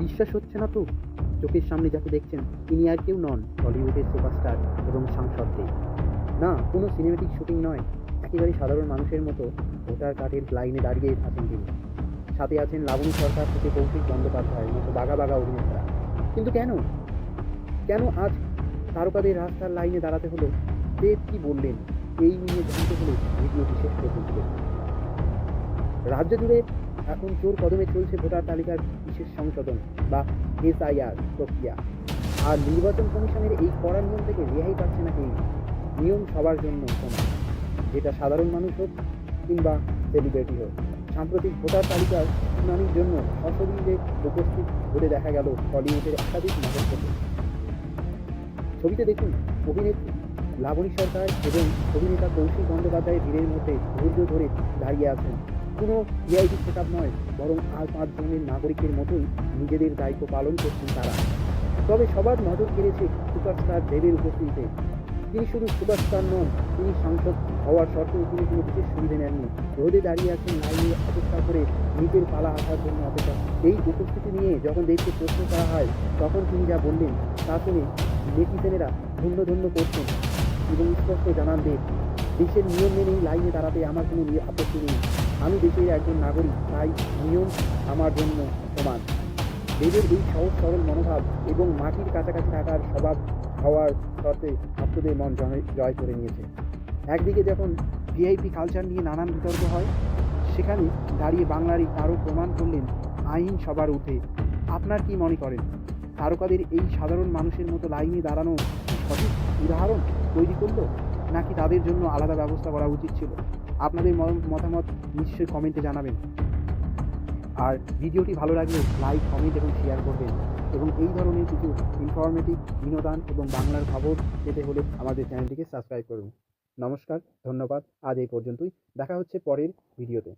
বিশ্বাস হচ্ছে না তো? চোখের সামনে যাকে দেখছেন তিনি আর কেউ নন টলিউডের সুপারস্টার এবং সাংসদ দেব। না, কোনো সিনেমেটিক শুটিং নয়, একেবারে সাধারণ মানুষের মতো ভোটার কার্ডের লাইনে দাঁড়িয়ে আছেন তিনি। সাথে আছেন লাবণী সরকার থেকে কৌশিক বন্দ্যোপাধ্যায়ের মতো বাঘা বাঘা অভিনেতা। কিন্তু কেন? কেন আজ তারকাদের রাস্তার লাইনে দাঁড়াতে হলো? দেব কি বললেন? এই নিয়ে জানতে হলে ভিডিওটি শেষ পর্যন্ত দেখুন। রাজ্য জুড়ে এখন জোর কদমে চলছে ভোটার তালিকার বিশেষ সংশোধন বা এসআইআর প্রক্রিয়া। আর নির্বাচন কমিশনের এই কড়া নিয়ম থেকে রেহাই পাচ্ছে না কেউ। নিয়ম সবার জন্য সমান, যেটা সাধারণ মানুষ হোক কিংবা সেলিব্রিটি হোক। সাম্প্রতিক ভোটার তালিকার শুনানির জন্য সশরীরে উপস্থিত বলে দেখা গেল টলিউডের একাধিক মহত্বকে। ছবিতে দেখুন অভিনেত্রী লাবণী সরকার এবং অভিনেতা কৌশিক বন্দ্যোপাধ্যায়ের ভিড়ের মধ্যে ধৈর্য ধরে দাঁড়িয়ে আছেন। কোনো ভিআইপি সেট আপ নয়, বরং আর 5 জনের নাগরিকের মতোই নিজেদের দায়িত্ব পালন করছেন তারা। তবে সবার নজর কেড়েছে সুপারস্টার দেবের উপস্থিতিতে। তিনি শুধু সুপারস্টার নন, তিনি সাংসদ হওয়ার সত্ত্বেও তিনি কোনো বিশেষ সুবিধে নেননি। রোদে দাঁড়িয়ে আছেন লাইনে অপেক্ষা করে নিজের পালা আসার জন্য অপেক্ষা। এই উপস্থিতি নিয়ে যখন দেবকে প্রশ্ন করা হয় তখন তিনি যা বললেন তা শুনে নেটিজেনেরা ধন্য ধন্য করছেন এবং স্পষ্ট জানান দেব, দেশের নিয়ম মেনেই লাইনে দাঁড়াতে আমার কোনো আপত্তি নেই। আমি দেশের একজন নাগরিক, তাই নিয়ম আমার জন্য সমান। দেবের এই সহজ সরল মনোভাব এবং মাটির কাছাকাছি থাকার স্বভাব হওয়ার শর্তে ভক্তদের মন জয় করে নিয়েছে। একদিকে যখন ভিআইপি কালচার নিয়ে নানান বিতর্ক হয়, সেখানে দাঁড়িয়ে বাংলার এই তারও প্রমাণ করলেন আইন সবার ঊর্ধ্বে। আপনার কি মনে করেন, তারকাদের এই সাধারণ মানুষের মতো লাইনে দাঁড়ানো কি সঠিক উদাহরণ তৈরি করলো, নাকি তাদের জন্য আলাদা ব্যবস্থা করা উচিত ছিল? আপনাদের মতামত নিশ্চয়ই কমেন্টে জানাবেন। আর ভিডিওটি ভালো লাগলে লাইক, কমেন্ট এবং শেয়ার করবেন। এবং এই ধরনের কিছু ইনফরমেটিভ, বিনোদন এবং বাংলার খবর পেতে হলে আমাদের চ্যানেলটিকে সাবস্ক্রাইব করুন। নমস্কার, ধন্যবাদ। আজ এই পর্যন্তই। দেখা হচ্ছে পরের ভিডিওতে।